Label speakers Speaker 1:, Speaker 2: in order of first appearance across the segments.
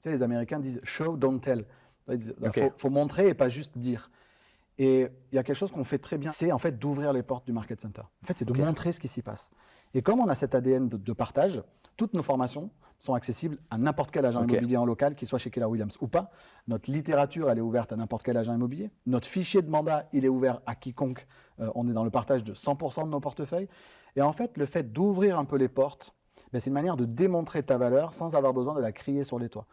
Speaker 1: sais, les Américains disent show, don't tell. Ils disent,
Speaker 2: Ok.
Speaker 1: faut montrer et pas juste dire. Et il y a quelque chose qu'on fait très bien, c'est en fait d'ouvrir les portes du Market Center. En fait, c'est de
Speaker 2: Ok.
Speaker 1: montrer ce qui s'y passe. Et comme on a cet ADN de partage, toutes nos formations sont accessibles à n'importe quel agent
Speaker 2: Ok.
Speaker 1: immobilier en local, qu'il soit chez Keller Williams ou pas. Notre littérature, elle est ouverte à n'importe quel agent immobilier. Notre fichier de mandat, il est ouvert à quiconque. On est dans le partage de 100% de nos portefeuilles. Et en fait, le fait d'ouvrir un peu les portes, ben, c'est une manière de démontrer ta valeur sans avoir besoin de la crier sur les toits.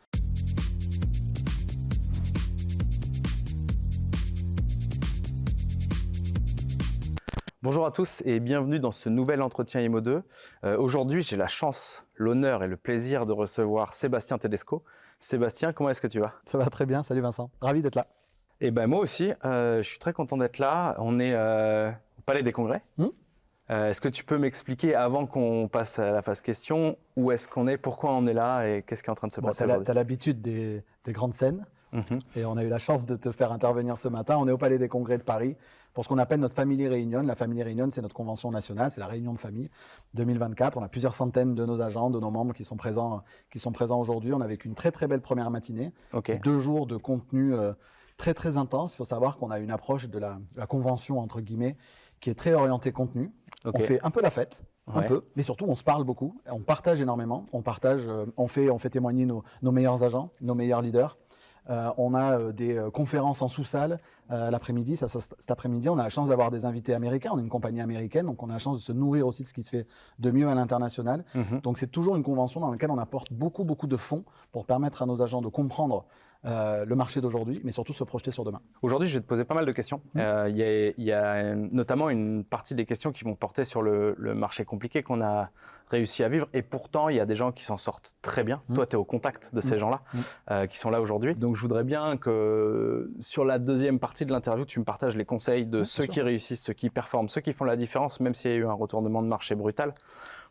Speaker 2: Bonjour à tous et bienvenue dans ce nouvel entretien IMO 2. Aujourd'hui, j'ai la chance, l'honneur et le plaisir de recevoir Sébastien Tedesco. Sébastien, comment est-ce que tu vas?
Speaker 1: Ça va très bien, salut Vincent, ravi d'être là.
Speaker 2: Eh ben moi aussi, je suis très content d'être là. On est au Palais des Congrès. Est-ce que tu peux m'expliquer, avant qu'on passe à la phase question, où est-ce qu'on est, pourquoi on est là et qu'est-ce qui est en train de se passer aujourd'hui?
Speaker 1: Tu as l'habitude des grandes scènes.
Speaker 2: Mhm.
Speaker 1: Et on a eu la chance de te faire intervenir ce matin. On est au Palais des Congrès de Paris pour ce qu'on appelle notre Family Réunion. La Family Réunion, c'est notre convention nationale, c'est la réunion de famille 2024. On a plusieurs centaines de nos agents, de nos membres qui sont présents aujourd'hui. On a vécu une très très belle première matinée.
Speaker 2: Ok.
Speaker 1: C'est 2 jours de contenu très très intense. Il faut savoir qu'on a une approche de la convention, entre guillemets, qui est très orientée contenu.
Speaker 2: Ok.
Speaker 1: On fait un peu la fête. Un
Speaker 2: Ouais.
Speaker 1: peu, mais surtout on se parle beaucoup, on partage énormément, on fait témoigner nos meilleurs agents, nos meilleurs leaders. On a des conférences en sous-salle l'après-midi. Cet après-midi, on a la chance d'avoir des invités américains. On est une compagnie américaine, donc on a la chance de se nourrir aussi de ce qui se fait de mieux à l'international. Donc c'est toujours une convention dans laquelle on apporte beaucoup de fonds pour permettre à nos agents de comprendre le marché d'aujourd'hui, mais surtout se projeter sur demain.
Speaker 2: Aujourd'hui, je vais te poser pas mal de questions. Il y a notamment une partie des questions qui vont porter sur le marché compliqué qu'on a réussi à vivre. Et pourtant, il y a des gens qui s'en sortent très bien. Toi, tu es au contact de ces gens-là qui sont là aujourd'hui. Donc, je voudrais bien que sur la deuxième partie de l'interview, tu me partages les conseils de ceux qui réussissent, ceux qui performent, ceux qui font la différence, même s'il y a eu un retournement de marché brutal.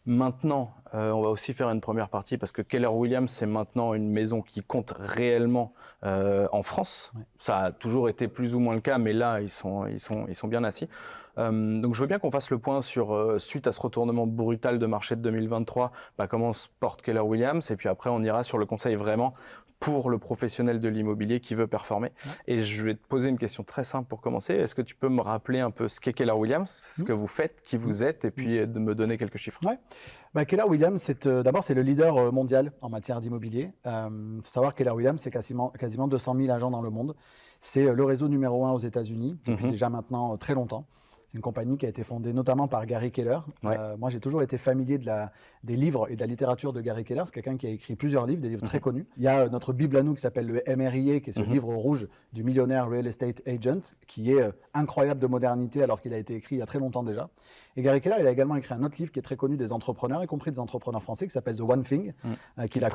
Speaker 2: Maintenant, on va aussi faire une première partie parce que Keller Williams, c'est maintenant une maison qui compte réellement en France. Ouais. Ça a toujours été plus ou moins le cas, mais là, ils sont bien assis. Donc, je veux bien qu'on fasse le point sur, suite à ce retournement brutal de marché de 2023, comment se porte Keller Williams. Et puis après, on ira sur le conseil vraiment pour le professionnel de l'immobilier qui veut performer. Et je vais te poser une question très simple pour commencer. Est-ce que tu peux me rappeler un peu ce qu'est Keller Williams, ce que vous faites, qui vous êtes, et puis de me donner quelques chiffres?
Speaker 1: Ouais. Keller Williams, d'abord, c'est le leader mondial en matière d'immobilier. Faut savoir que Keller Williams, c'est quasiment 200 000 agents dans le monde. C'est le réseau numéro 1 aux États-Unis depuis déjà maintenant très longtemps. C'est une compagnie qui a été fondée notamment par Gary Keller. Ouais. Moi, j'ai toujours été familier des livres et de la littérature de Gary Keller. C'est quelqu'un qui a écrit plusieurs livres, des livres très connus. Il y a notre Bible à nous qui s'appelle le MRIA, qui est ce livre rouge du millionnaire Real Estate Agent, qui est incroyable de modernité alors qu'il a été écrit il y a très longtemps déjà. Et Gary Keller, il a également écrit un autre livre qui est très connu des entrepreneurs, y compris des entrepreneurs français, qui s'appelle The One Thing, qu'il a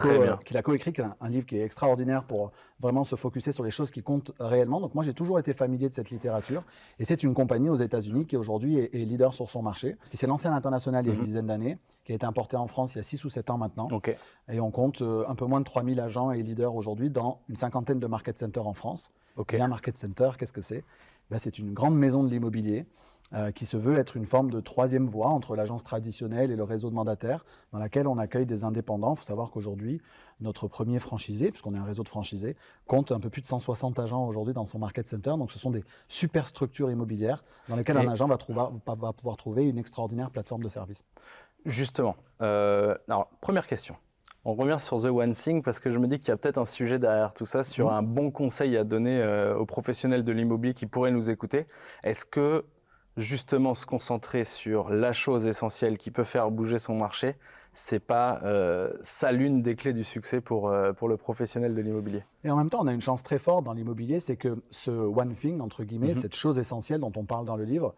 Speaker 1: coécrit, qui est un livre qui est extraordinaire pour vraiment se focuser sur les choses qui comptent réellement. Donc moi, j'ai toujours été familier de cette littérature. Et c'est une compagnie aux États-Unis qui aujourd'hui est leader sur son marché, parce qu'il s'est lancé à l'international il y a une dizaine d'années, qui a été importé en France il y a 6 ou 7 ans maintenant. Okay. Et on compte un peu moins de 3000 agents et leaders aujourd'hui dans une cinquantaine de market centers en France. Okay. Et un market center, qu'est-ce que c'est? C'est une grande maison de l'immobilier qui se veut être une forme de troisième voie entre l'agence traditionnelle et le réseau de mandataires, dans laquelle on accueille des indépendants. Il faut savoir qu'aujourd'hui, notre premier franchisé, puisqu'on est un réseau de franchisés, compte un peu plus de 160 agents aujourd'hui dans son market center. Donc ce sont des super structures immobilières dans lesquelles un agent va pouvoir trouver une extraordinaire plateforme de service.
Speaker 2: Justement, alors première question. On revient sur The One Thing parce que je me dis qu'il y a peut-être un sujet derrière tout ça, sur un bon conseil à donner aux professionnels de l'immobilier qui pourraient nous écouter. Est-ce que justement se concentrer sur la chose essentielle qui peut faire bouger son marché, c'est pas ça l'une des clés du succès pour le professionnel de l'immobilier?
Speaker 1: Et en même temps, on a une chance très forte dans l'immobilier, c'est que ce one thing, entre guillemets, cette chose essentielle dont on parle dans le livre,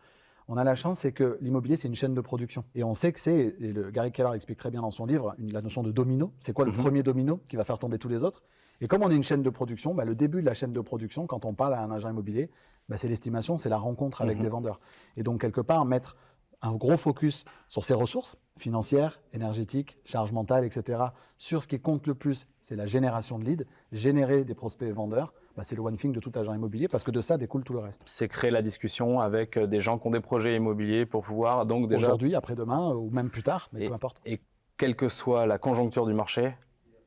Speaker 1: on a la chance, c'est que l'immobilier, c'est une chaîne de production. Et on sait que c'est, et Gary Keller explique très bien dans son livre, la notion de domino. C'est quoi le premier domino qui va faire tomber tous les autres? Et comme on est une chaîne de production, le début de la chaîne de production, quand on parle à un agent immobilier, c'est l'estimation, c'est la rencontre avec des vendeurs. Et donc, quelque part, mettre un gros focus sur ses ressources financières, énergétiques, charges mentales, etc. Sur ce qui compte le plus, c'est la génération de leads, générer des prospects et vendeurs. C'est le one thing de tout agent immobilier parce que de ça découle tout le reste.
Speaker 2: C'est créer la discussion avec des gens qui ont des projets immobiliers pour pouvoir donc déjà...
Speaker 1: Aujourd'hui, après-demain ou même plus tard, mais peu importe.
Speaker 2: Et quelle que soit la conjoncture du marché,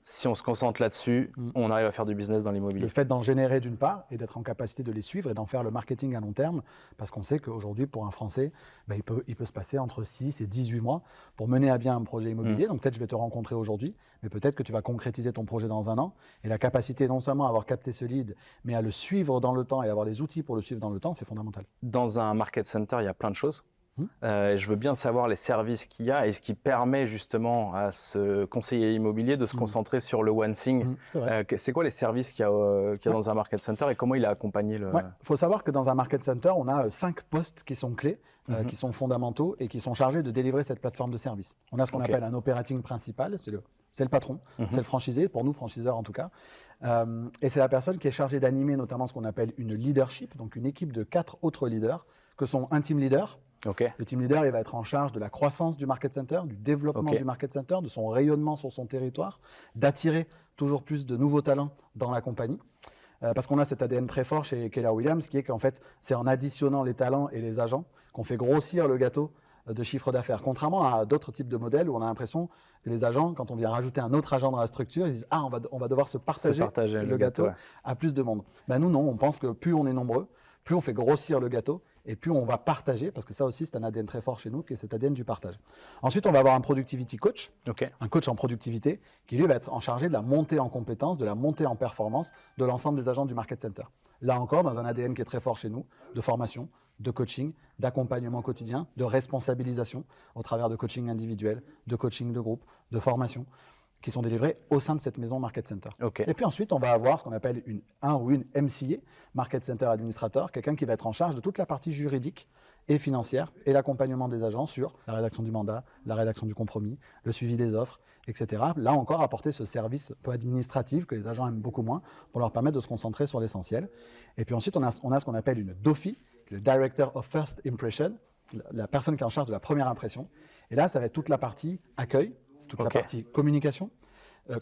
Speaker 2: si on se concentre là-dessus, on arrive à faire du business dans l'immobilier.
Speaker 1: Le fait d'en générer d'une part et d'être en capacité de les suivre et d'en faire le marketing à long terme, parce qu'on sait qu'aujourd'hui, pour un Français, il peut se passer entre 6 et 18 mois pour mener à bien un projet immobilier. Donc peut-être je vais te rencontrer aujourd'hui, mais peut-être que tu vas concrétiser ton projet dans un an. Et la capacité non seulement à avoir capté ce lead, mais à le suivre dans le temps et avoir les outils pour le suivre dans le temps, c'est fondamental.
Speaker 2: Dans un market center, il y a plein de choses. Je veux bien savoir les services qu'il y a et ce qui permet justement à ce conseiller immobilier de se concentrer sur le one thing. C'est quoi les services qu'il y a dans un market center et comment il a accompagné le...
Speaker 1: Il faut savoir que dans un market center, on a 5 postes qui sont clés, qui sont fondamentaux et qui sont chargés de délivrer cette plateforme de service. On a ce qu'on appelle un operating principal, c'est le patron, c'est le franchisé, pour nous franchiseurs en tout cas. Et c'est la personne qui est chargée d'animer notamment ce qu'on appelle une leadership, donc une équipe de 4 autres leaders, que sont un team leader. Le team leader, il va être en charge de la croissance du market center, du développement du market center, de son rayonnement sur son territoire, d'attirer toujours plus de nouveaux talents dans la compagnie. Parce qu'on a cet ADN très fort chez Keller Williams, qui est qu'en fait, c'est en additionnant les talents et les agents qu'on fait grossir le gâteau de chiffre d'affaires. Contrairement à d'autres types de modèles où on a l'impression que les agents, quand on vient rajouter un autre agent dans la structure, ils disent « Ah, on va devoir se partager le gâteau à plus de monde ». Nous, non, on pense que plus on est nombreux, plus on fait grossir le gâteau et plus on va partager, parce que ça aussi, c'est un ADN très fort chez nous, qui est cet ADN du partage. Ensuite, on va avoir un productivity coach, un coach en productivité, qui lui va être en charge de la montée en compétences, de la montée en performance de l'ensemble des agents du market center. Là encore, dans un ADN qui est très fort chez nous, de formation, de coaching, d'accompagnement quotidien, de responsabilisation au travers de coaching individuel, de coaching de groupe, de formation, qui sont délivrés au sein de cette maison Market Center. Et puis ensuite, on va avoir ce qu'on appelle un ou une MCA, Market Center Administrator, quelqu'un qui va être en charge de toute la partie juridique et financière et l'accompagnement des agents sur la rédaction du mandat, la rédaction du compromis, le suivi des offres, etc. Là encore, apporter ce service un peu administratif que les agents aiment beaucoup moins pour leur permettre de se concentrer sur l'essentiel. Et puis ensuite, on a ce qu'on appelle une DOFI, le Director of First Impression, la personne qui est en charge de la première impression. Et là, ça va être toute la partie accueil, toute la partie communication,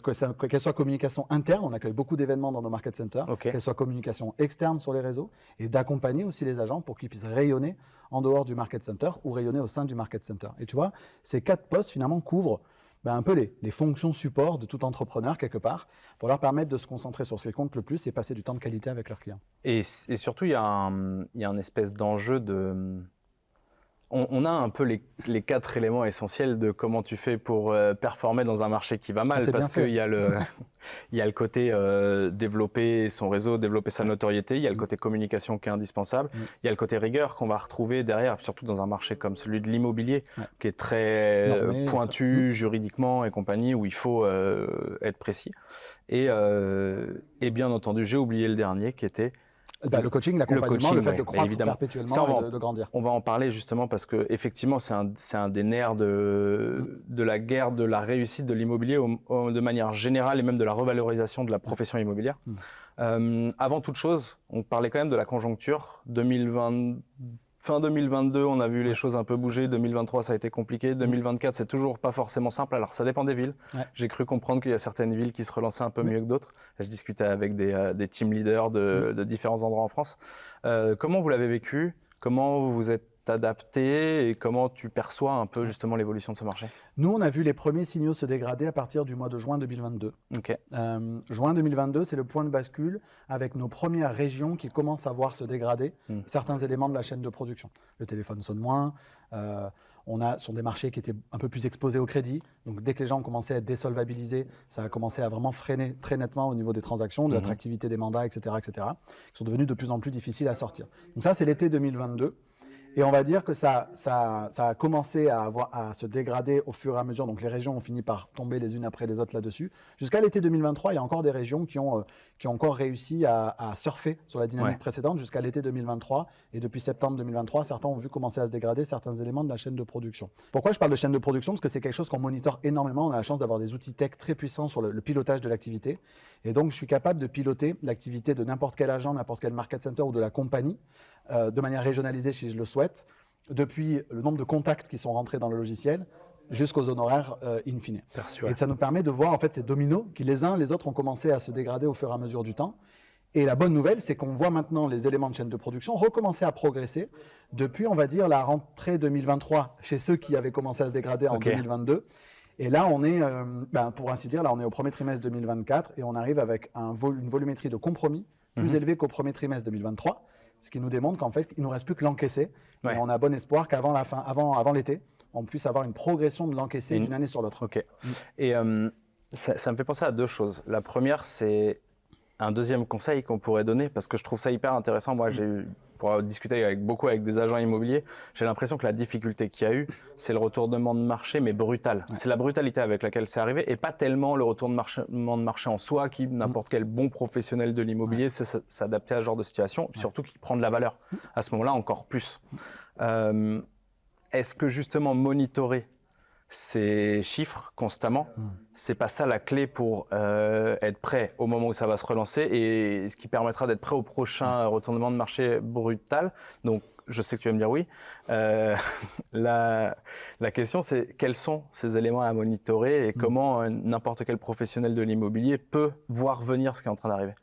Speaker 1: qu'elle soit communication interne, on accueille beaucoup d'événements dans nos market centers, qu'elle soit communication externe sur les réseaux, et d'accompagner aussi les agents pour qu'ils puissent rayonner en dehors du market center ou rayonner au sein du market center. Et tu vois, ces 4 postes finalement couvrent un peu les fonctions support de tout entrepreneur quelque part, pour leur permettre de se concentrer sur ce qui compte le plus et passer du temps de qualité avec leurs clients.
Speaker 2: Et surtout, il y a un espèce d'enjeu de... On a un peu les 4 éléments essentiels de comment tu fais pour performer dans un marché qui va mal, parce qu'il y a le côté développer son réseau, développer sa notoriété, il y a le côté communication qui est indispensable, il y a le côté rigueur qu'on va retrouver derrière, surtout dans un marché comme celui de l'immobilier, qui est très pointu juridiquement et compagnie, où il faut être précis. Et bien entendu, j'ai oublié le dernier qui était...
Speaker 1: le coaching, l'accompagnement, le fait de croître perpétuellement et de grandir.
Speaker 2: On va en parler justement parce qu'effectivement, c'est un des nerfs de la guerre, de la réussite de l'immobilier de manière générale et même de la revalorisation de la profession immobilière. Avant toute chose, on parlait quand même de la conjoncture. Fin 2022, on a vu les choses un peu bouger. 2023, ça a été compliqué. 2024, c'est toujours pas forcément simple. Alors, ça dépend des villes. J'ai cru comprendre qu'il y a certaines villes qui se relançaient un peu mieux que d'autres. Je discutais avec des team leaders de différents endroits en France. Comment vous l'avez vécu? Comment vous vous êtes adapté et comment tu perçois un peu justement l'évolution de ce marché?
Speaker 1: Nous, on a vu les premiers signaux se dégrader à partir du mois de juin 2022. Juin 2022, c'est le point de bascule avec nos premières régions qui commencent à voir se dégrader certains éléments de la chaîne de production. Le téléphone sonne moins, sont des marchés qui étaient un peu plus exposés au crédit. Donc dès que les gens ont commencé à être désolvabilisés, ça a commencé à vraiment freiner très nettement au niveau des transactions, de l'attractivité des mandats, etc., qui sont devenus de plus en plus difficiles à sortir. Donc ça, c'est l'été 2022. Et on va dire que ça a commencé à se dégrader au fur et à mesure. Donc les régions ont fini par tomber les unes après les autres là-dessus. Jusqu'à l'été 2023, il y a encore des régions qui ont encore réussi à surfer sur la dynamique précédente jusqu'à l'été 2023. Et depuis septembre 2023, certains ont vu commencer à se dégrader certains éléments de la chaîne de production. Pourquoi je parle de chaîne de production? Parce que c'est quelque chose qu'on monitore énormément. On a la chance d'avoir des outils tech très puissants sur le pilotage de l'activité. Et donc, je suis capable de piloter l'activité de n'importe quel agent, n'importe quel market center ou de la compagnie de manière régionalisée si je le souhaite, depuis le nombre de contacts qui sont rentrés dans le logiciel jusqu'aux honoraires in fine. Et ça nous permet de voir en fait ces dominos qui les uns les autres ont commencé à se dégrader au fur et à mesure du temps. Et la bonne nouvelle, c'est qu'on voit maintenant les éléments de chaîne de production recommencer à progresser depuis, on va dire, la rentrée 2023 chez ceux qui avaient commencé à se dégrader en 2022. Et là, on est, pour ainsi dire, là, on est au premier trimestre 2024 et on arrive avec une volumétrie de compromis plus élevée qu'au premier trimestre 2023, ce qui nous démontre qu'en fait, il ne nous reste plus que l'encaissé. Et on a bon espoir qu'avant la fin, avant l'été, on puisse avoir une progression de l'encaissé d'une année sur l'autre.
Speaker 2: Ok. Et ça me fait penser à deux choses. La première, c'est un deuxième conseil qu'on pourrait donner, parce que je trouve ça hyper intéressant. Moi, pour discuter beaucoup avec des agents immobiliers, j'ai l'impression que la difficulté qu'il y a eu, c'est le retournement de marché, mais brutal. Ouais. C'est la brutalité avec laquelle c'est arrivé, et pas tellement le retournement de marché en soi, qui n'importe quel bon professionnel de l'immobilier sait s'adapter à ce genre de situation, surtout qui prend de la valeur. À ce moment-là, encore plus. Est-ce que justement monitorer ces chiffres constamment, c'est pas ça la clé pour être prêt au moment où ça va se relancer et ce qui permettra d'être prêt au prochain retournement de marché brutal. Donc, je sais que tu vas me dire oui. La question, c'est quels sont ces éléments à monitorer et comment n'importe quel professionnel de l'immobilier peut voir venir ce qui est en train d'arriver.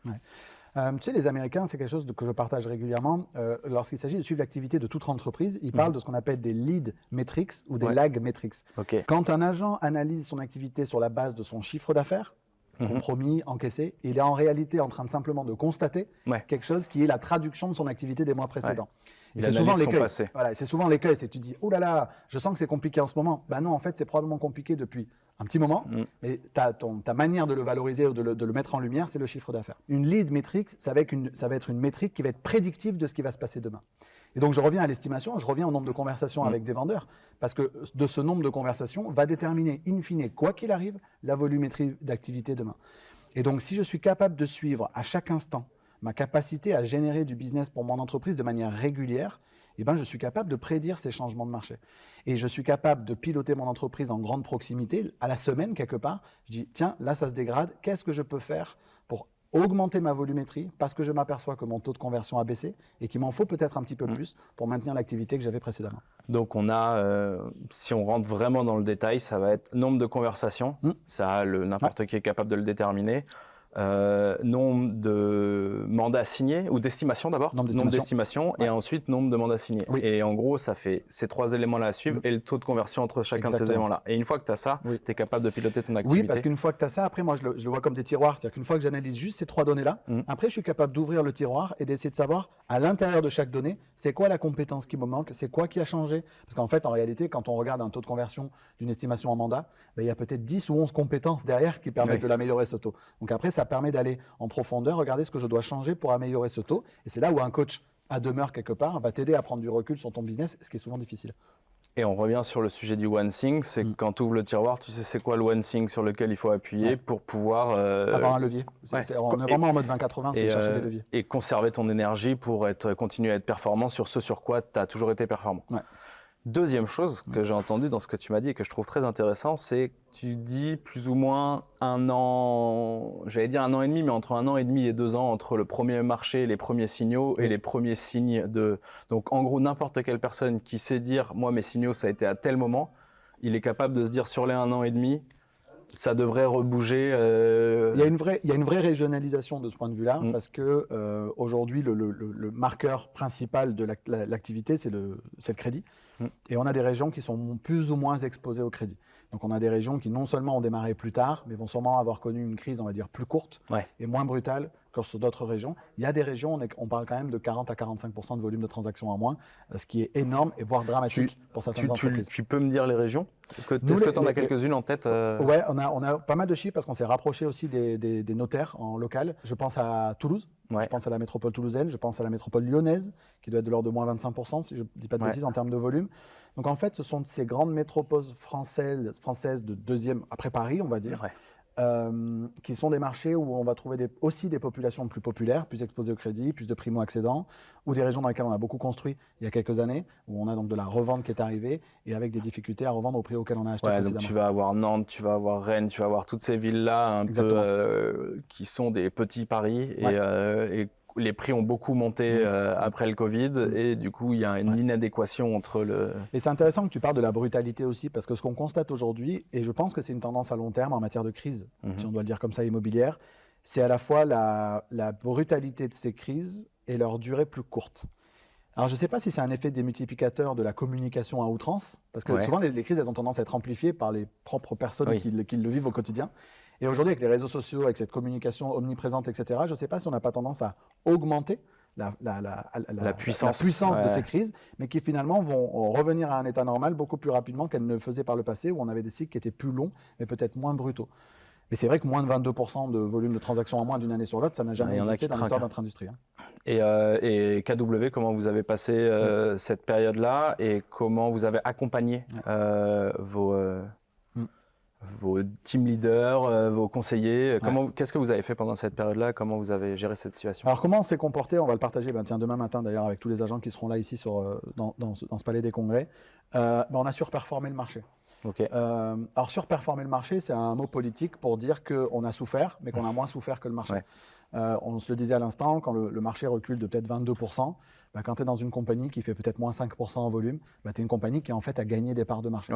Speaker 1: Tu sais, les Américains, c'est quelque chose que je partage régulièrement. Lorsqu'il s'agit de suivre l'activité de toute entreprise, ils parlent de ce qu'on appelle des lead metrics ou des lag metrics.
Speaker 2: Okay.
Speaker 1: Quand un agent analyse son activité sur la base de son chiffre d'affaires, compromis, encaissé, il est en réalité en train de simplement de constater quelque chose qui est la traduction de son activité des mois précédents. Et c'est souvent l'écueil. Voilà, c'est souvent l'écueil, c'est tu dis « Oh là là, je sens que c'est compliqué en ce moment ». Ben non, en fait, c'est probablement compliqué depuis un petit moment, mais ta manière de le valoriser ou de le mettre en lumière, c'est le chiffre d'affaires. Une lead metric, ça va être une métrique qui va être prédictive de ce qui va se passer demain. Et donc, je reviens à l'estimation, je reviens au nombre de conversations avec des vendeurs, parce que de ce nombre de conversations va déterminer, in fine, quoi qu'il arrive, la volumétrie d'activité demain. Et donc, si je suis capable de suivre à chaque instant ma capacité à générer du business pour mon entreprise de manière régulière, eh ben, je suis capable de prédire ces changements de marché. Et je suis capable de piloter mon entreprise en grande proximité, à la semaine quelque part. Je dis, tiens, là, ça se dégrade. Qu'est-ce que je peux faire pour augmenter ma volumétrie parce que je m'aperçois que mon taux de conversion a baissé et qu'il m'en faut peut-être un petit peu plus pour maintenir l'activité que j'avais précédemment.
Speaker 2: Donc on a, si on rentre vraiment dans le détail, ça va être nombre de conversations, ça n'importe qui est capable de le déterminer. Nombre de mandats signés ou d'estimation d'abord, nombre d'estimation et ensuite nombre de mandats signés. Oui. Et en gros, ça fait ces trois éléments-là à suivre et le taux de conversion entre chacun de ces éléments-là. Et une fois que tu as ça, tu es capable de piloter ton activité.
Speaker 1: Oui, parce qu'une fois que tu as ça, après, moi, je le vois comme des tiroirs. C'est-à-dire qu'une fois que j'analyse juste ces trois données-là, après, je suis capable d'ouvrir le tiroir et d'essayer de savoir à l'intérieur de chaque donnée, c'est quoi la compétence qui me manque, c'est quoi qui a changé. Parce qu'en fait, en réalité, quand on regarde un taux de conversion d'une estimation en mandat, il y a peut-être 10 ou 11 compétences derrière qui permettent de l'améliorer ce taux. Donc après, ça permet d'aller en profondeur, regarder ce que je dois changer pour améliorer ce taux. Et c'est là où un coach à demeure quelque part va t'aider à prendre du recul sur ton business, ce qui est souvent difficile.
Speaker 2: Et on revient sur le sujet du one thing, c'est que quand tu ouvres le tiroir, tu sais c'est quoi le one thing sur lequel il faut appuyer pour pouvoir…
Speaker 1: avoir un levier. On est vraiment en mode 20-80, c'est chercher des leviers.
Speaker 2: Et conserver ton énergie pour continuer à être performant sur ce sur quoi tu as toujours été performant. Ouais. Deuxième chose que j'ai entendue dans ce que tu m'as dit et que je trouve très intéressant, c'est que tu dis plus ou moins un an, j'allais dire un an et demi, mais entre un an et demi et 2 ans entre le premier marché, les premiers signaux et les premiers signes de… Donc en gros, n'importe quelle personne qui sait dire « moi mes signaux ça a été à tel moment », il est capable de se dire sur les 1 an et demi, ça devrait rebouger.
Speaker 1: Il y a une vraie régionalisation de ce point de vue-là, parce que aujourd'hui le marqueur principal de l'activité, c'est le crédit. Et on a des régions qui sont plus ou moins exposées au crédit. Donc on a des régions qui non seulement ont démarré plus tard, mais vont sûrement avoir connu une crise, on va dire, plus courte et moins brutale que sur d'autres régions. Il y a des régions, on parle quand même de 40 à 45% de volume de transactions en moins, ce qui est énorme et voire dramatique pour certaines entreprises.
Speaker 2: Tu peux me dire les régions ? Est-ce que tu en as quelques-unes en tête
Speaker 1: Ouais, on a pas mal de chiffres parce qu'on s'est rapproché aussi des notaires en local. Je pense à Toulouse, je pense à la métropole toulousaine, je pense à la métropole lyonnaise, qui doit être de l'ordre de moins 25%, si je ne dis pas de bêtises, en termes de volume. Donc en fait, ce sont ces grandes métropoles françaises de deuxième, après Paris, on va dire, qui sont des marchés où on va trouver aussi des populations plus populaires, plus exposées au crédit, plus de primo-accédants, ou des régions dans lesquelles on a beaucoup construit il y a quelques années, où on a donc de la revente qui est arrivée, et avec des difficultés à revendre au prix auquel on a acheté précédemment.
Speaker 2: Donc tu vas avoir Nantes, tu vas avoir Rennes, tu vas avoir toutes ces villes-là peu, qui sont des petits paris, et les prix ont beaucoup monté après le Covid et du coup, il y a une inadéquation entre le…
Speaker 1: Et c'est intéressant que tu parles de la brutalité aussi parce que ce qu'on constate aujourd'hui, et je pense que c'est une tendance à long terme en matière de crise, si on doit le dire comme ça, immobilière, c'est à la fois la brutalité de ces crises et leur durée plus courte. Alors, je ne sais pas si c'est un effet démultiplicateur de la communication à outrance, parce que souvent, les crises, elles ont tendance à être amplifiées par les propres personnes qui le vivent au quotidien. Et aujourd'hui, avec les réseaux sociaux, avec cette communication omniprésente, etc., je ne sais pas si on n'a pas tendance à augmenter la puissance de ces crises, mais qui finalement vont revenir à un état normal beaucoup plus rapidement qu'elles ne le faisaient par le passé, où on avait des cycles qui étaient plus longs, mais peut-être moins brutaux. Mais c'est vrai que moins de 22% de volume de transactions en moins d'une année sur l'autre, ça n'a jamais existé dans l'histoire de notre industrie.
Speaker 2: Et KW, comment vous avez passé cette période-là et comment vous avez accompagné vos team leaders, vos conseillers, qu'est-ce que vous avez fait pendant cette période-là? Comment vous avez géré cette situation?
Speaker 1: Alors, comment on s'est comporté? On va le partager demain matin d'ailleurs avec tous les agents qui seront là ici dans ce palais des congrès. On a surperformé le marché.
Speaker 2: Okay.
Speaker 1: Alors, surperformer le marché, c'est un mot politique pour dire qu'on a souffert, mais qu'on a moins souffert que le marché. On se le disait à l'instant, quand le marché recule de peut-être 22%, quand tu es dans une compagnie qui fait peut-être moins 5% en volume, tu es une compagnie qui en fait a gagné des parts de marché.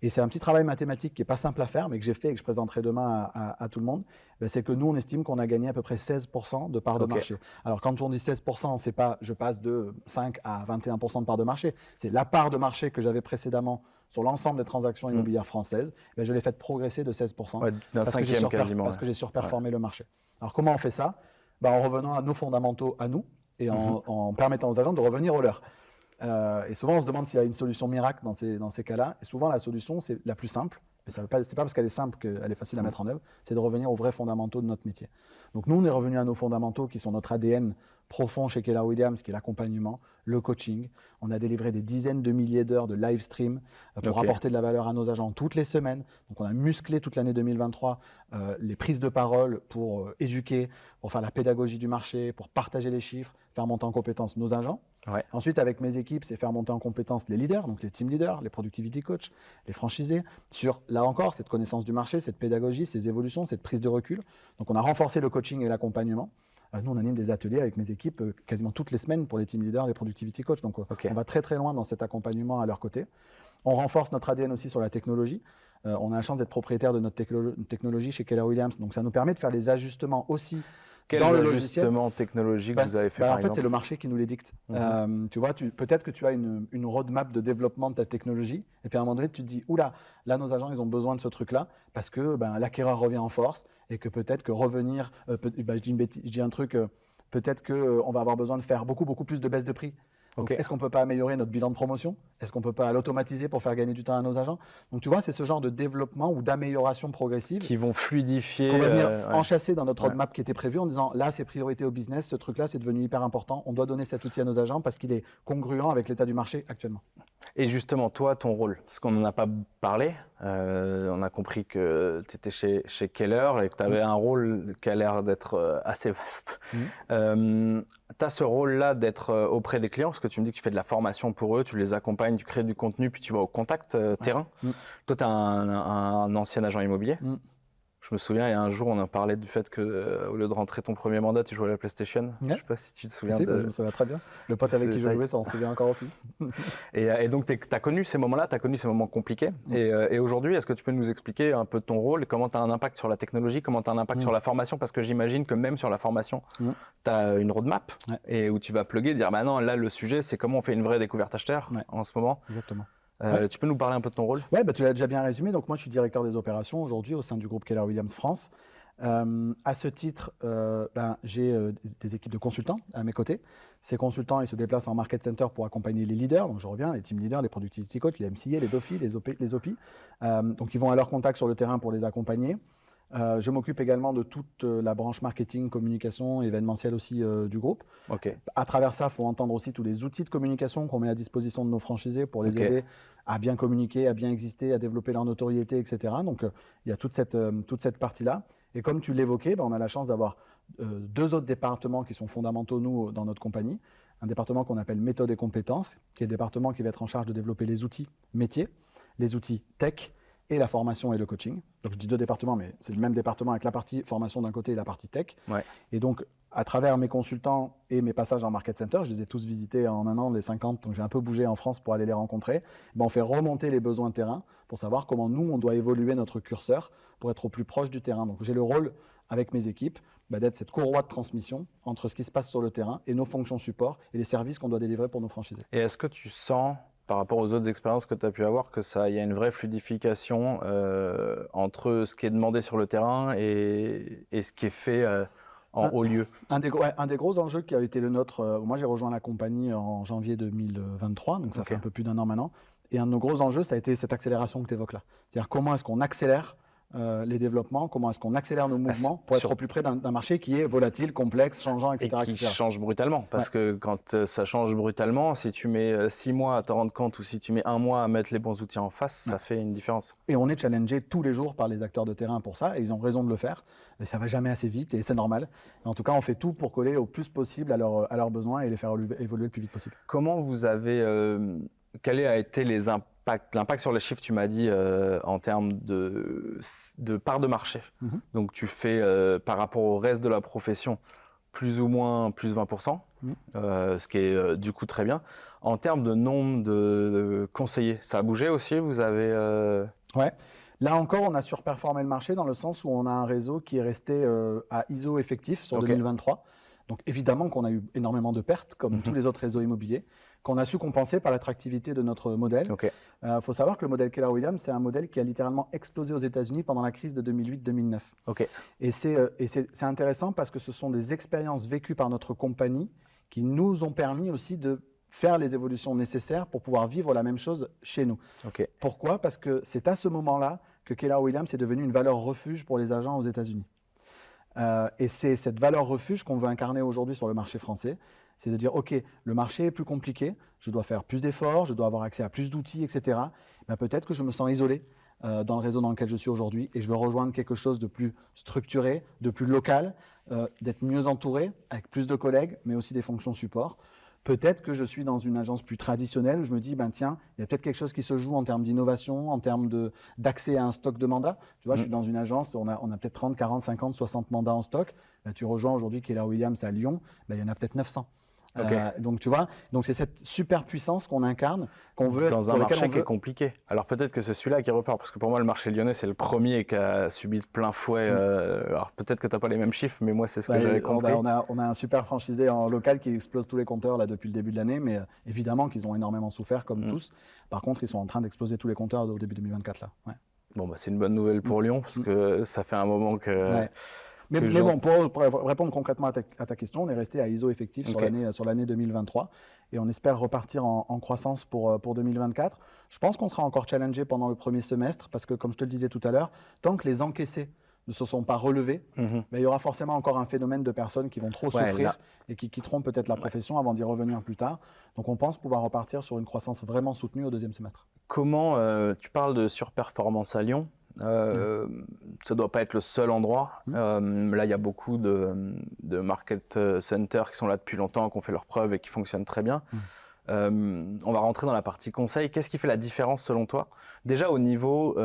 Speaker 1: Et c'est un petit travail mathématique qui n'est pas simple à faire, mais que j'ai fait et que je présenterai demain à tout le monde. C'est que nous, on estime qu'on a gagné à peu près 16% de parts de marché. Alors, quand on dit 16%, c'est pas je passe de 5 à 21% de parts de marché. C'est la part de marché que j'avais précédemment sur l'ensemble des transactions immobilières françaises. Je l'ai fait progresser de 16%.
Speaker 2: D'un cinquième quasiment.
Speaker 1: Parce que j'ai surperformé le marché. Alors, comment on fait ça? En revenant à nos fondamentaux à nous et en permettant aux agents de revenir aux leurs. Et souvent, on se demande s'il y a une solution miracle dans ces cas-là. Et souvent, la solution, c'est la plus simple. Mais ce n'est pas parce qu'elle est simple qu'elle est facile à mettre en œuvre. C'est de revenir aux vrais fondamentaux de notre métier. Donc, nous, on est revenus à nos fondamentaux qui sont notre ADN profond chez Keller Williams, qui est l'accompagnement, le coaching. On a délivré des dizaines de milliers d'heures de live stream pour apporter de la valeur à nos agents toutes les semaines. Donc, on a musclé toute l'année 2023 les prises de parole pour éduquer, pour faire la pédagogie du marché, pour partager les chiffres, faire monter en compétence nos agents. Ensuite, avec mes équipes, c'est faire monter en compétence les leaders, donc les team leaders, les productivity coachs, les franchisés, sur, là encore, cette connaissance du marché, cette pédagogie, ces évolutions, cette prise de recul. Donc, on a renforcé le coaching et l'accompagnement. Nous, on anime des ateliers avec mes équipes quasiment toutes les semaines pour les team leaders, les productivity coachs. Donc, on va très, très loin dans cet accompagnement à leur côté. On renforce notre ADN aussi sur la technologie. On a la chance d'être propriétaire de notre technologie chez Keller Williams. Donc, ça nous permet de faire les ajustements aussi.
Speaker 2: Quels ajustements technologiques vous avez fait par exemple?
Speaker 1: En fait, c'est le marché qui nous les dicte. Tu vois, peut-être que tu as une roadmap de développement de ta technologie, et puis à un moment donné, tu te dis, oula, là, nos agents, ils ont besoin de ce truc-là, parce que l'acquéreur revient en force, et que peut-être que revenir, je dis un truc, peut-être qu'on va avoir besoin de faire beaucoup, beaucoup plus de baisse de prix. Donc, est-ce qu'on ne peut pas améliorer notre bilan de promotion? Est-ce qu'on ne peut pas l'automatiser pour faire gagner du temps à nos agents? Donc, tu vois, c'est ce genre de développement ou d'amélioration progressive
Speaker 2: qui vont fluidifier.
Speaker 1: Qu'on va venir enchasser dans notre roadmap qui était prévu en disant là, c'est priorité au business, ce truc-là, c'est devenu hyper important. On doit donner cet outil à nos agents parce qu'il est congruent avec l'état du marché actuellement.
Speaker 2: Et justement, toi, ton rôle, parce qu'on n'en a pas parlé, on a compris que tu étais chez Keller et que tu avais un rôle qui a l'air d'être assez vaste. Tu as ce rôle-là d'être auprès des clients, parce que tu me dis que tu fais de la formation pour eux, tu les accompagnes, tu crées du contenu, puis tu vas au contact terrain. Toi, tu es un ancien agent immobilier. Je me souviens, il y a un jour, on en parlait du fait que, au lieu de rentrer ton premier mandat, tu jouais à la PlayStation. Je ne sais pas si tu te souviens.
Speaker 1: Je me souviens très bien. Le pote avec qui je jouais s'en souvient encore aussi.
Speaker 2: Et donc, tu as connu ces moments-là, tu as connu ces moments compliqués. Et aujourd'hui, est-ce que tu peux nous expliquer un peu ton rôle et comment tu as un impact sur la technologie, comment tu as un impact sur la formation? Parce que j'imagine que même sur la formation, tu as une roadmap et où tu vas plugger, dire bah non, là, le sujet, c'est comment on fait une vraie découverte acheteur en ce moment.
Speaker 1: Exactement.
Speaker 2: Tu peux nous parler un peu de ton rôle?
Speaker 1: Oui, tu l'as déjà bien résumé. Donc moi, je suis directeur des opérations aujourd'hui au sein du groupe Keller Williams France. À ce titre, j'ai des équipes de consultants à mes côtés. Ces consultants, ils se déplacent en market center pour accompagner les leaders. Donc je reviens, les team leaders, les productivity coachs, les MCA, les DOFI, les OPI. Donc ils vont à leur contact sur le terrain pour les accompagner. Je m'occupe également de toute la branche marketing, communication, événementielle aussi du groupe. À travers ça, il faut entendre aussi tous les outils de communication qu'on met à disposition de nos franchisés pour les aider à bien communiquer, à bien exister, à développer leur notoriété, etc. Donc, il y a toute cette partie-là. Et comme tu l'évoquais, on a la chance d'avoir deux autres départements qui sont fondamentaux, nous, dans notre compagnie. Un département qu'on appelle méthode et compétences, qui est le département qui va être en charge de développer les outils métiers, les outils tech, et la formation et le coaching. Donc je dis deux départements, mais c'est le même département avec la partie formation d'un côté et la partie tech. Et donc, à travers mes consultants et mes passages en market center, je les ai tous visités en un an, les 50, donc j'ai un peu bougé en France pour aller les rencontrer. On fait remonter les besoins de terrain pour savoir comment nous, on doit évoluer notre curseur pour être au plus proche du terrain. Donc j'ai le rôle avec mes équipes d'être cette courroie de transmission entre ce qui se passe sur le terrain et nos fonctions support et les services qu'on doit délivrer pour nos franchisés.
Speaker 2: Et est-ce que tu sens, par rapport aux autres expériences que tu as pu avoir, il y a une vraie fluidification entre ce qui est demandé sur le terrain et ce qui est fait en haut lieu?
Speaker 1: Un des gros enjeux qui a été le nôtre, moi j'ai rejoint la compagnie en janvier 2023, donc ça fait un peu plus d'un an maintenant, et un de nos gros enjeux, ça a été cette accélération que tu évoques là. C'est-à-dire comment est-ce qu'on accélère les développements, comment est-ce qu'on accélère nos mouvements pour être au plus près d'un marché qui est volatile, complexe, changeant, etc.
Speaker 2: Et qui change brutalement, parce que quand ça change brutalement, si tu mets 6 mois à t'en rendre compte ou si tu mets 1 mois à mettre les bons outils en face, ça fait une différence.
Speaker 1: Et on est challengé tous les jours par les acteurs de terrain pour ça, et ils ont raison de le faire. Et ça va jamais assez vite, et c'est normal. Et en tout cas, on fait tout pour coller au plus possible à leurs besoins et les faire évoluer le plus vite possible.
Speaker 2: Comment vous avez... quel a été l'impact sur les chiffres, tu m'as dit, en termes de part de marché. Donc, tu fais, par rapport au reste de la profession, plus ou moins plus 20%, ce qui est du coup très bien. En termes de nombre de conseillers, ça a bougé aussi? Vous avez...
Speaker 1: Ouais. Là encore, on a surperformé le marché dans le sens où on a un réseau qui est resté à ISO effectif sur 2023. Donc évidemment qu'on a eu énormément de pertes, comme tous les autres réseaux immobiliers, qu'on a su compenser par l'attractivité de notre modèle. Faut savoir que le modèle Keller Williams, c'est un modèle qui a littéralement explosé aux États-Unis pendant la crise de 2008-2009. Et c'est intéressant parce que ce sont des expériences vécues par notre compagnie qui nous ont permis aussi de faire les évolutions nécessaires pour pouvoir vivre la même chose chez nous. Pourquoi? Parce que c'est à ce moment-là que Keller Williams est devenu une valeur refuge pour les agents aux États-Unis. Et c'est cette valeur refuge qu'on veut incarner aujourd'hui sur le marché français. C'est de dire, OK, le marché est plus compliqué, je dois faire plus d'efforts, je dois avoir accès à plus d'outils, etc. Ben, peut-être que je me sens isolé dans le réseau dans lequel je suis aujourd'hui et je veux rejoindre quelque chose de plus structuré, de plus local, d'être mieux entouré, avec plus de collègues, mais aussi des fonctions support. Peut-être que je suis dans une agence plus traditionnelle où je me dis, ben tiens, il y a peut-être quelque chose qui se joue en termes d'innovation, en termes d'accès à un stock de mandats. Tu vois, je suis dans une agence, on a peut-être 30, 40, 50, 60 mandats en stock. Ben, tu rejoins aujourd'hui Keller Williams à Lyon, ben, il y en a peut-être 900. Donc tu vois, donc c'est cette super puissance qu'on incarne, qu'on veut
Speaker 2: dans un marché qui est compliqué. Alors peut-être que c'est celui-là qui repart, parce que pour moi le marché lyonnais c'est le premier qui a subi de plein fouet. Alors peut-être que tu n'as pas les mêmes chiffres, mais moi c'est ce que j'avais compris.
Speaker 1: On a un super franchisé en local qui explose tous les compteurs là depuis le début de l'année, mais évidemment qu'ils ont énormément souffert comme tous. Par contre, ils sont en train d'exploser tous les compteurs au début 2024 là.
Speaker 2: Bon bah c'est une bonne nouvelle pour Lyon, parce que ça fait un moment que.
Speaker 1: Mais bon, pour répondre concrètement à ta question, on est resté à ISO effectif sur l'année 2023 et on espère repartir en croissance pour 2024. Je pense qu'on sera encore challengé pendant le premier semestre parce que, comme je te le disais tout à l'heure, tant que les encaissés ne se sont pas relevés, il y aura forcément encore un phénomène de personnes qui vont trop souffrir et qui quitteront peut-être la profession avant d'y revenir plus tard. Donc on pense pouvoir repartir sur une croissance vraiment soutenue au deuxième semestre.
Speaker 2: Comment tu parles de surperformance à Lyon? Ça ne doit pas être le seul endroit. Là, il y a beaucoup de market centers qui sont là depuis longtemps, qui ont fait leurs preuves et qui fonctionnent très bien. On va rentrer dans la partie conseil. Qu'est-ce qui fait la différence selon toi? Déjà au niveau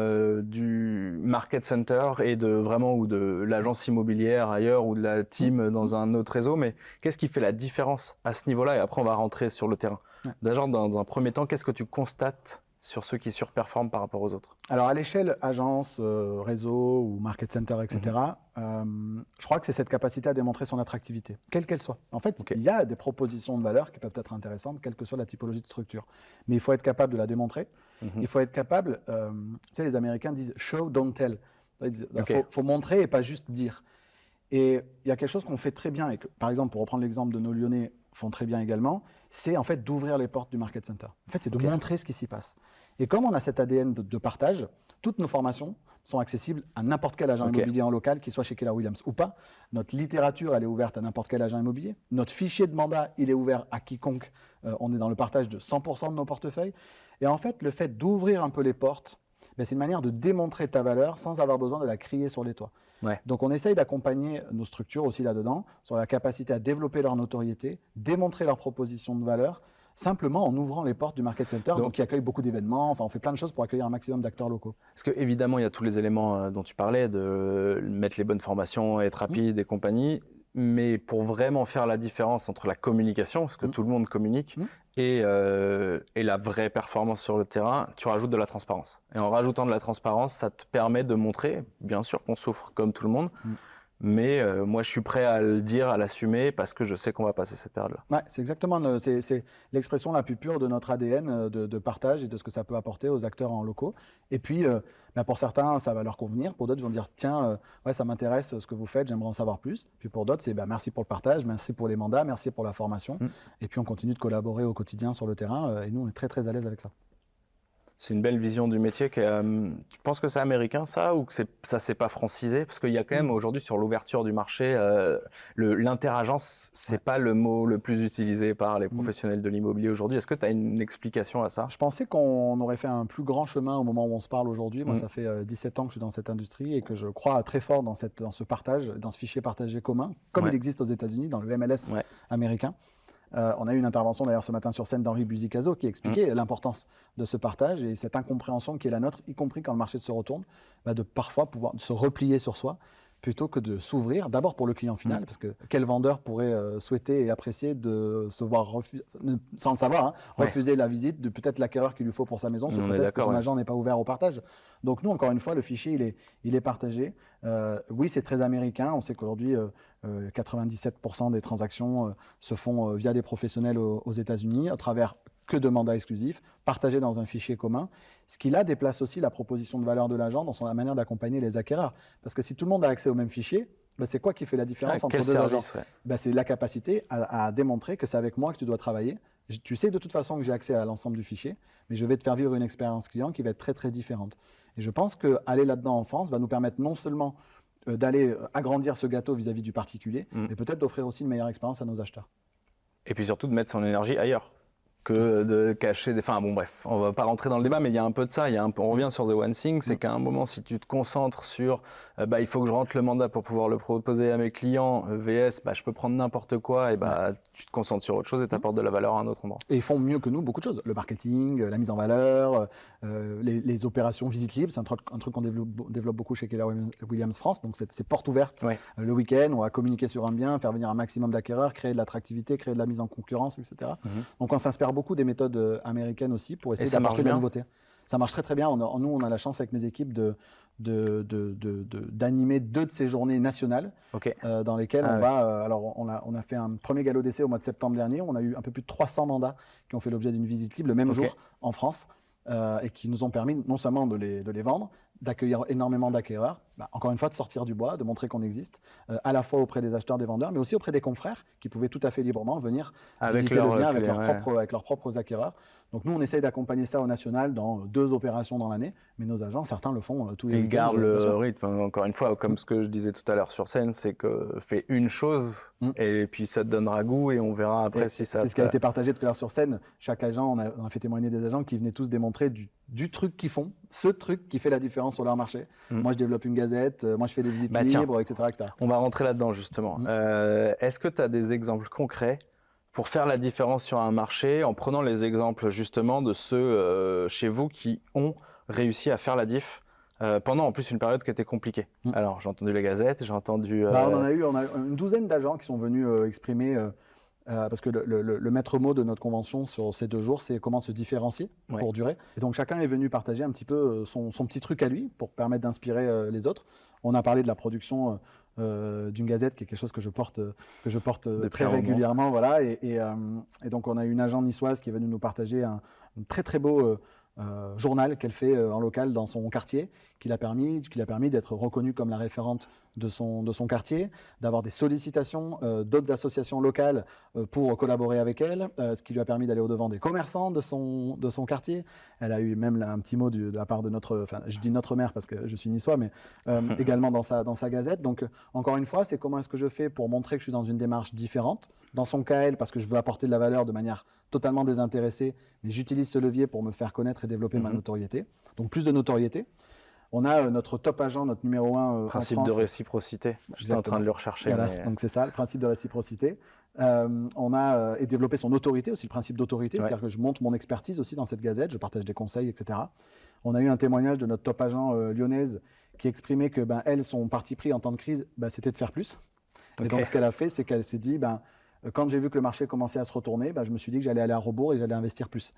Speaker 2: du market center et ou de l'agence immobilière ailleurs ou de la team dans un autre réseau, mais qu'est-ce qui fait la différence à ce niveau-là? Et après, on va rentrer sur le terrain. Déjà, dans un premier temps, qu'est-ce que tu constates sur ceux qui surperforment par rapport aux autres?
Speaker 1: Alors à l'échelle agence, réseau ou market center, etc., je crois que c'est cette capacité à démontrer son attractivité, quelle qu'elle soit. En fait, il y a des propositions de valeur qui peuvent être intéressantes, quelle que soit la typologie de structure. Mais il faut être capable de la démontrer. Il faut être capable, tu sais, les Américains disent « show, don't tell ». Il faut montrer et pas juste dire. Et il y a quelque chose qu'on fait très bien, et que, par exemple, pour reprendre l'exemple de nos Lyonnais font très bien également, c'est en fait d'ouvrir les portes du market center. En fait, c'est de montrer ce qui s'y passe. Et comme on a cet ADN de partage, toutes nos formations sont accessibles à n'importe quel agent immobilier en local, qu'il soit chez Keller Williams ou pas. Notre littérature, elle est ouverte à n'importe quel agent immobilier. Notre fichier de mandat, il est ouvert à quiconque. On est dans le partage de 100% de nos portefeuilles. Et en fait, le fait d'ouvrir un peu les portes, c'est une manière de démontrer ta valeur sans avoir besoin de la crier sur les toits. Donc on essaye d'accompagner nos structures aussi là-dedans sur la capacité à développer leur notoriété, démontrer leurs propositions de valeur, simplement en ouvrant les portes du market center, donc qui accueille beaucoup d'événements. Enfin, on fait plein de choses pour accueillir un maximum d'acteurs locaux.
Speaker 2: Parce qu'évidemment, il y a tous les éléments dont tu parlais, de mettre les bonnes formations, être rapide et compagnie. Mais pour vraiment faire la différence entre la communication, parce que tout le monde communique, et la vraie performance sur le terrain, tu rajoutes de la transparence. Et en rajoutant de la transparence, ça te permet de montrer, bien sûr qu'on souffre comme tout le monde, mais moi je suis prêt à le dire, à l'assumer parce que je sais qu'on va passer cette période-là.
Speaker 1: Ouais, c'est exactement c'est l'expression la plus pure de notre ADN de partage et de ce que ça peut apporter aux acteurs en locaux. Et puis, pour certains, ça va leur convenir. Pour d'autres, ils vont dire tiens, ouais, ça m'intéresse ce que vous faites, j'aimerais en savoir plus. Puis pour d'autres, c'est merci pour le partage, merci pour les mandats, merci pour la formation. Et puis on continue de collaborer au quotidien sur le terrain. Et nous, on est très très à l'aise avec ça.
Speaker 2: C'est une belle vision du métier. Tu penses que c'est américain ça ou que ça s'est pas francisé? Parce qu'il y a quand même aujourd'hui sur l'ouverture du marché, l'interagence, c'est pas le mot le plus utilisé par les professionnels de l'immobilier aujourd'hui. Est-ce que tu as une explication à ça?
Speaker 1: Je pensais qu'on aurait fait un plus grand chemin au moment où on se parle aujourd'hui. Moi, ça fait 17 ans que je suis dans cette industrie et que je crois très fort dans ce partage, dans ce fichier partagé commun, comme il existe aux États-Unis, dans le MLS américain. On a eu une intervention d'ailleurs ce matin sur scène d'Henri Buzicazo qui expliquait l'importance de ce partage et cette incompréhension qui est la nôtre, y compris quand le marché se retourne, de parfois pouvoir se replier sur soi plutôt que de s'ouvrir, d'abord pour le client final, parce que quel vendeur pourrait souhaiter et apprécier de se voir, sans le savoir, refuser la visite de peut-être l'acquéreur qu'il lui faut pour sa maison, sous prétexte que son agent n'est pas ouvert au partage. Donc nous, encore une fois, le fichier, il est partagé. Oui, c'est très américain. On sait qu'aujourd'hui, 97% des transactions se font via des professionnels aux États-Unis, à travers que de mandats exclusifs, partagés dans un fichier commun. Ce qui là déplace aussi la proposition de valeur de l'agent dans la manière d'accompagner les acquéreurs. Parce que si tout le monde a accès au même fichier, c'est quoi qui fait la différence entre deux agents? C'est la capacité à démontrer que c'est avec moi que tu dois travailler. Tu sais de toute façon que j'ai accès à l'ensemble du fichier, mais je vais te faire vivre une expérience client qui va être très très différente. Et je pense qu'aller là-dedans en France va nous permettre non seulement d'aller agrandir ce gâteau vis-à-vis du particulier, mais peut-être d'offrir aussi une meilleure expérience à nos acheteurs.
Speaker 2: Et puis surtout de mettre son énergie ailleurs que de cacher des... Enfin bon bref, on va pas rentrer dans le débat, mais il y a un peu de ça. On revient sur The One Thing, c'est qu'à un moment, si tu te concentres sur il faut que je rentre le mandat pour pouvoir le proposer à mes clients, VS, je peux prendre n'importe quoi, et tu te concentres sur autre chose et tu apportes de la valeur à un autre endroit.
Speaker 1: Et ils font mieux que nous beaucoup de choses. Le marketing, la mise en valeur, les opérations visite libre, c'est un truc qu'on développe beaucoup chez Keller Williams France. Donc c'est porte ouverte le week-end, on va communiquer sur un bien, faire venir un maximum d'acquéreurs, créer de l'attractivité, créer de la mise en concurrence, etc. Donc on s'inspire beaucoup des méthodes américaines aussi pour essayer d'apporter de la nouveauté. Ça marche très très bien. Nous, on a la chance avec mes équipes d'animer 2 de ces journées nationales dans lesquelles on va... alors, on a fait un premier galop d'essai au mois de septembre dernier. On a eu un peu plus de 300 mandats qui ont fait l'objet d'une visite libre le même jour en France et qui nous ont permis non seulement de les vendre, d'accueillir énormément d'acquéreurs, encore une fois de sortir du bois, de montrer qu'on existe, à la fois auprès des acheteurs, des vendeurs, mais aussi auprès des confrères qui pouvaient tout à fait librement venir visiter le bien avec leurs propres acquéreurs. Donc nous, on essaye d'accompagner ça au national dans 2 opérations dans l'année, mais nos agents, certains le font tous les week-ends.
Speaker 2: Ils gardent le rythme, encore une fois, comme ce que je disais tout à l'heure sur scène, c'est que fais une chose et puis ça te donnera goût et on verra après si ça...
Speaker 1: C'est ce qui a été partagé tout à l'heure sur scène. Chaque agent, on a fait témoigner des agents qui venaient tous démontrer du truc qu'ils font, ce truc qui fait la différence sur leur marché. Moi, je développe une gazette, moi, je fais des visites libres, etc., etc.
Speaker 2: On va rentrer là-dedans, justement. Est-ce que tu as des exemples concrets pour faire la différence sur un marché, en prenant les exemples, justement, de ceux chez vous qui ont réussi à faire la diff pendant, en plus, une période qui était compliquée? Alors, j'ai entendu les gazettes, j'ai entendu...
Speaker 1: On a une douzaine d'agents qui sont venus exprimer... parce que le maître mot de notre convention sur ces 2 jours, c'est comment se différencier pour durer. Et donc chacun est venu partager un petit peu son petit truc à lui pour permettre d'inspirer les autres. On a parlé de la production d'une gazette, qui est quelque chose que je porte très régulièrement. Voilà. Et donc on a une agent niçoise qui est venue nous partager un très très beau journal qu'elle fait en local dans son quartier, qui l'a permis d'être reconnue comme la référente de son quartier, d'avoir des sollicitations d'autres associations locales pour collaborer avec elle, ce qui lui a permis d'aller au-devant des commerçants de son quartier. Elle a eu même un petit mot de la part de je dis notre maire parce que je suis niçois, mais également dans sa gazette. Donc encore une fois, c'est comment est-ce que je fais pour montrer que je suis dans une démarche différente, dans son cas elle, parce que je veux apporter de la valeur de manière totalement désintéressée, mais j'utilise ce levier pour me faire connaître et développer ma notoriété. Donc plus de notoriété. On a notre top agent, notre numéro 1
Speaker 2: principe
Speaker 1: en France.
Speaker 2: De réciprocité. J'étais en train de le rechercher.
Speaker 1: Voilà, donc c'est ça, le principe de réciprocité. On a et développé son autorité aussi, le principe d'autorité, c'est-à-dire que je monte mon expertise aussi dans cette gazette, je partage des conseils, etc. On a eu un témoignage de notre top agent lyonnaise qui exprimait que elle, son parti pris en temps de crise, c'était de faire plus. Et donc ce qu'elle a fait, c'est qu'elle s'est dit, quand j'ai vu que le marché commençait à se retourner, je me suis dit que j'allais aller à rebours et j'allais investir plus.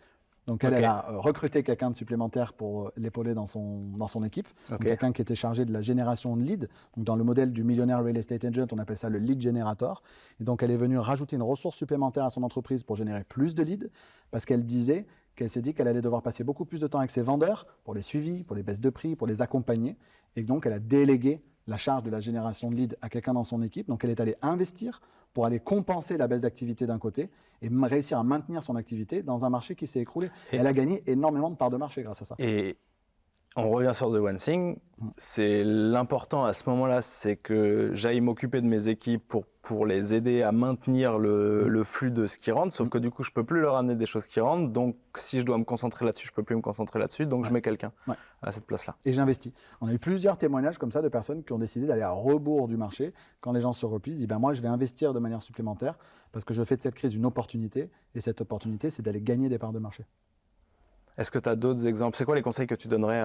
Speaker 1: Donc elle a recruté quelqu'un de supplémentaire pour l'épauler dans son équipe, donc quelqu'un qui était chargé de la génération de leads. Donc dans le modèle du millionnaire real estate agent, on appelle ça le lead generator. Et donc elle est venue rajouter une ressource supplémentaire à son entreprise pour générer plus de leads, parce qu'elle s'est dit qu'elle allait devoir passer beaucoup plus de temps avec ses vendeurs pour les suivis, pour les baisses de prix, pour les accompagner. Et donc elle a délégué la charge de la génération de leads à quelqu'un dans son équipe. Donc elle est allée investir pour aller compenser la baisse d'activité d'un côté et réussir à maintenir son activité dans un marché qui s'est écroulé. Et elle a gagné énormément de parts de marché grâce à ça.
Speaker 2: Et on revient sur The One Thing. C'est l'important à ce moment-là, c'est que j'aille m'occuper de mes équipes pour les aider à maintenir le flux de ce qui rentre. Sauf que du coup, je ne peux plus leur amener des choses qui rentrent. Donc, si je dois me concentrer là-dessus, je ne peux plus me concentrer là-dessus. Donc, je mets quelqu'un à cette place-là.
Speaker 1: Et j'investis. On a eu plusieurs témoignages comme ça de personnes qui ont décidé d'aller à rebours du marché. Quand les gens se replient, ils disent moi, je vais investir de manière supplémentaire parce que je fais de cette crise une opportunité. Et cette opportunité, c'est d'aller gagner des parts de marché.
Speaker 2: Est-ce que tu as d'autres exemples? C'est quoi les conseils que tu donnerais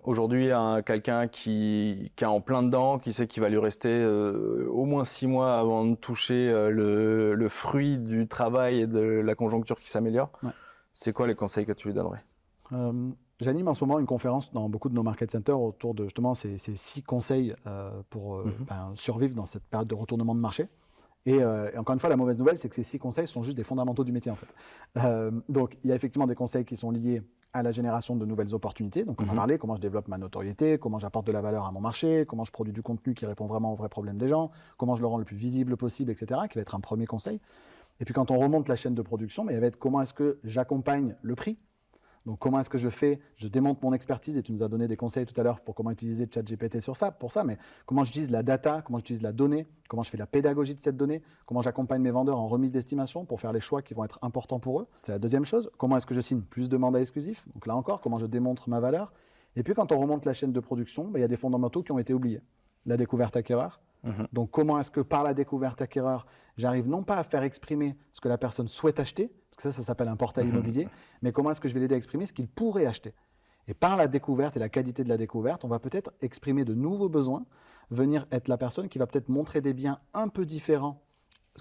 Speaker 2: aujourd'hui à quelqu'un qui est en plein dedans, qui sait qu'il va lui rester au moins 6 mois avant de toucher le fruit du travail et de la conjoncture qui s'améliore? C'est quoi les conseils que tu lui donnerais?
Speaker 1: J'anime en ce moment une conférence dans beaucoup de nos market centers autour de justement ces 6 conseils pour survivre dans cette période de retournement de marché. Et encore une fois, la mauvaise nouvelle, c'est que ces 6 conseils sont juste des fondamentaux du métier en fait. Donc, il y a effectivement des conseils qui sont liés à la génération de nouvelles opportunités. Donc, on a parlé comment je développe ma notoriété, comment j'apporte de la valeur à mon marché, comment je produis du contenu qui répond vraiment aux vrais problèmes des gens, comment je le rends le plus visible possible, etc., qui va être un premier conseil. Et puis, quand on remonte la chaîne de production, il va être comment est-ce que j'accompagne le prix. Donc, comment est-ce que je démonte mon expertise, et tu nous as donné des conseils tout à l'heure pour comment utiliser ChatGPT pour ça, mais comment j'utilise la data, comment j'utilise la donnée, comment je fais la pédagogie de cette donnée, comment j'accompagne mes vendeurs en remise d'estimation pour faire les choix qui vont être importants pour eux. C'est la deuxième chose. Comment est-ce que je signe plus de mandats exclusifs? Donc là encore, comment je démontre ma valeur. Et puis, quand on remonte la chaîne de production, il y a des fondamentaux qui ont été oubliés. La découverte acquéreur. Donc, comment est-ce que par la découverte acquéreur, j'arrive non pas à faire exprimer ce que la personne souhaite acheter, ça s'appelle un portail immobilier, mais comment est-ce que je vais l'aider à exprimer ce qu'il pourrait acheter. Et par la découverte et la qualité de la découverte, on va peut-être exprimer de nouveaux besoins, venir être la personne qui va peut-être montrer des biens un peu différents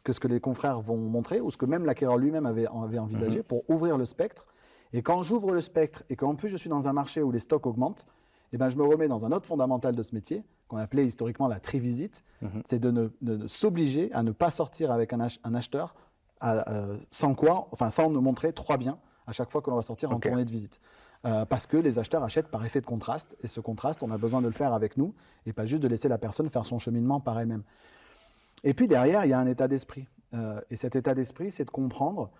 Speaker 1: que ce que les confrères vont montrer, ou ce que même l'acquéreur lui-même avait envisagé, pour ouvrir le spectre. Et quand j'ouvre le spectre et qu'en plus je suis dans un marché où les stocks augmentent, je me remets dans un autre fondamental de ce métier, qu'on appelait historiquement la trivisite, c'est de s'obliger à ne pas sortir avec un acheteur sans nous montrer 3 biens à chaque fois que l'on va sortir en tournée de visite. Parce que les acheteurs achètent par effet de contraste, et ce contraste, on a besoin de le faire avec nous, et pas juste de laisser la personne faire son cheminement par elle-même. Et puis derrière, il y a un état d'esprit. Et cet état d'esprit, c'est de comprendre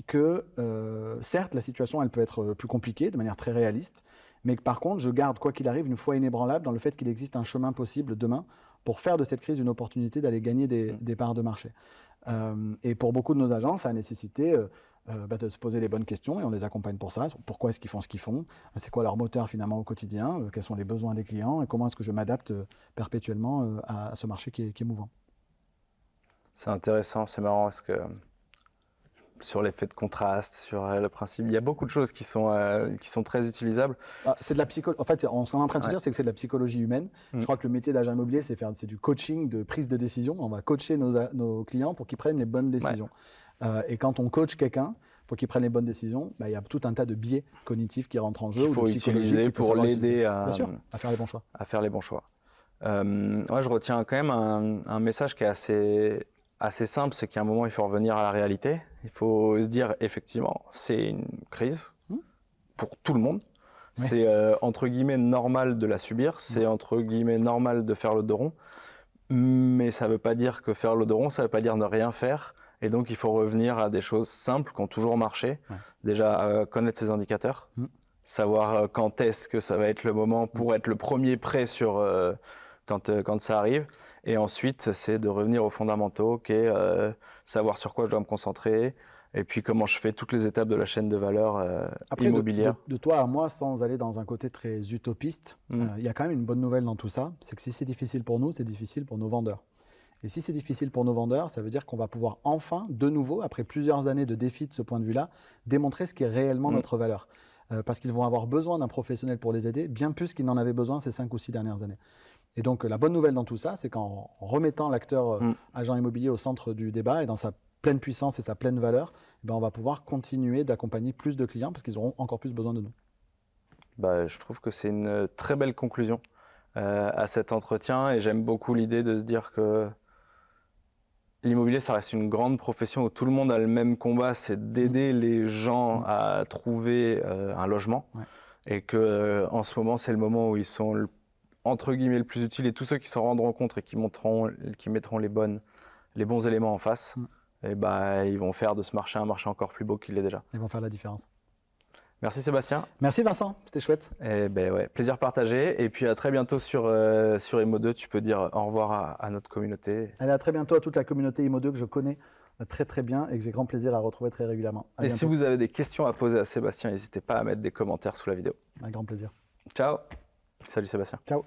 Speaker 1: que certes, la situation, elle peut être plus compliquée, de manière très réaliste, mais que par contre, je garde, quoi qu'il arrive, une foi inébranlable dans le fait qu'il existe un chemin possible demain pour faire de cette crise une opportunité d'aller gagner des parts de marché. Et pour beaucoup de nos agents, ça a nécessité de se poser les bonnes questions, et on les accompagne pour ça. Pourquoi est-ce qu'ils font ce qu'ils font? C'est quoi leur moteur finalement au quotidien? Quels sont les besoins des clients? Et comment est-ce que je m'adapte perpétuellement à ce marché qui est mouvant?
Speaker 2: C'est intéressant, c'est marrant parce que sur l'effet de contraste, sur le principe, il y a beaucoup de choses qui sont très utilisables.
Speaker 1: C'est de la psychologie. En fait, ce qu'on est en train de se dire, c'est que c'est de la psychologie humaine. Je crois que le métier d'agent immobilier, c'est du coaching de prise de décision. On va coacher nos clients pour qu'ils prennent les bonnes décisions. Et quand on coach quelqu'un pour qu'il prenne les bonnes décisions, il y a tout un tas de biais cognitifs qui rentrent en jeu.
Speaker 2: Il faut utiliser pour l'aider à
Speaker 1: faire les bons choix.
Speaker 2: À faire les bons choix. Je retiens quand même un message qui est assez simple, c'est qu'à un moment, il faut revenir à la réalité. Il faut se dire, effectivement, c'est une crise pour tout le monde. C'est entre guillemets normal de la subir, c'est entre guillemets normal de faire le dos rond. Mais ça ne veut pas dire que faire le dos rond, ça ne veut pas dire ne rien faire. Et donc, il faut revenir à des choses simples qui ont toujours marché. Déjà, connaître ses indicateurs, savoir quand est-ce que ça va être le moment pour être le premier prêt sur quand ça arrive. Et ensuite, c'est de revenir aux fondamentaux, savoir sur quoi je dois me concentrer, et puis comment je fais toutes les étapes de la chaîne de valeur immobilière.
Speaker 1: De toi à moi, sans aller dans un côté très utopiste, il y a quand même une bonne nouvelle dans tout ça, c'est que si c'est difficile pour nous, c'est difficile pour nos vendeurs. Et si c'est difficile pour nos vendeurs, ça veut dire qu'on va pouvoir enfin, de nouveau, après plusieurs années de défis de ce point de vue-là, démontrer ce qui est réellement notre valeur. Parce qu'ils vont avoir besoin d'un professionnel pour les aider, bien plus qu'ils n'en avaient besoin ces 5 ou 6 dernières années. Et donc, la bonne nouvelle dans tout ça, c'est qu'en remettant l'acteur agent immobilier au centre du débat et dans sa pleine puissance et sa pleine valeur, eh ben, on va pouvoir continuer d'accompagner plus de clients parce qu'ils auront encore plus besoin de nous.
Speaker 2: Bah, je trouve que c'est une très belle conclusion à cet entretien et j'aime beaucoup l'idée de se dire que l'immobilier, ça reste une grande profession où tout le monde a le même combat, c'est d'aider les gens à trouver un logement.
Speaker 1: Ouais.
Speaker 2: Et que en ce moment, c'est le moment où ils sont entre guillemets le plus utiles et tous ceux qui s'en rendront compte et qui mettront les bons éléments en face, et bah, ils vont faire de ce marché un marché encore plus beau qu'il l'est déjà.
Speaker 1: Ils vont faire la différence.
Speaker 2: Merci Sébastien.
Speaker 1: Merci Vincent, c'était chouette.
Speaker 2: Et ben ouais, plaisir partagé. Et puis à très bientôt sur Imo2. Tu peux dire au revoir à notre communauté.
Speaker 1: Allez, à très bientôt à toute la communauté Imo2 que je connais très très bien et que j'ai grand plaisir à retrouver très régulièrement.
Speaker 2: Et si vous avez des questions à poser à Sébastien, n'hésitez pas à mettre des commentaires sous la vidéo.
Speaker 1: Un grand plaisir.
Speaker 2: Ciao. Salut Sébastien.
Speaker 1: Ciao.